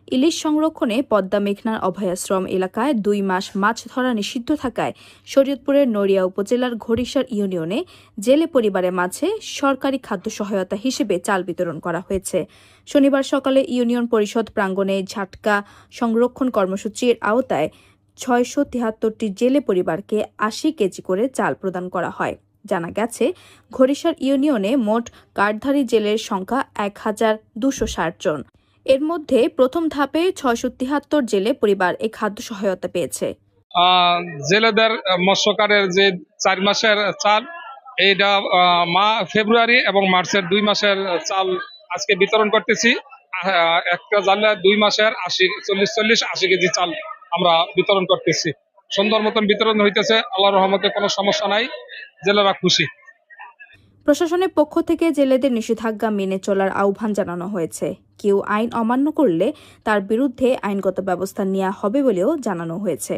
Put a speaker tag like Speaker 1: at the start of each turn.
Speaker 1: ইলিশ সংরক্ষণে পদ্মা মেঘনার অভয়াশ্রম এলাকায় ২ মাস মাছ ধরা নিষিদ্ধ থাকায় শরীয়তপুরের নড়িয়া উপজেলার ঘড়িসার ইউনিয়নে জেলে পরিবারের মাঝে সরকারি খাদ্য সহায়তা হিসেবে চাল বিতরণ করা হয়েছে। শনিবার সকালে ইউনিয়ন পরিষদ প্রাঙ্গণে ঝাটকা সংরক্ষণ কর্মসূচির আওতায় ৬৭৩টি জেলে পরিবারকে ৮০ কেজি করে চাল প্রদান করা হয়। জানা গেছে, ঘড়িসার ইউনিয়নে মোট কার্ডধারী জেলের সংখ্যা ১,২৬০ জন। এর মধ্যে প্রথম ধাপে ৬৭৩ জেলে পরিবার এই খাদ্য সহায়তা পেয়েছে।
Speaker 2: জেলেদের মৎস্যকারের যে ৪ মাসের চাল, এইটা ফেব্রুয়ারি এবং মার্চের ২ মাসের চাল আজকে বিতরণ করতেছি। একটা জালে ২ মাসের ৮০ কেজি চাল আমরা বিতরণ করতেছি। সুন্দর মতন বিতরণ হইতেছে, আল্লাহর রহমতে কোনো সমস্যা নাই, জেলেরা খুশি।
Speaker 1: প্রশাসনের পক্ষ থেকে জেলেদের নিষেধাজ্ঞা মেনে চলার আহ্বান জানানো হয়েছে। কেউ আইন অমান্য করলে তার বিরুদ্ধে আইনগত ব্যবস্থা নেওয়া হবে বলেও জানানো হয়েছে।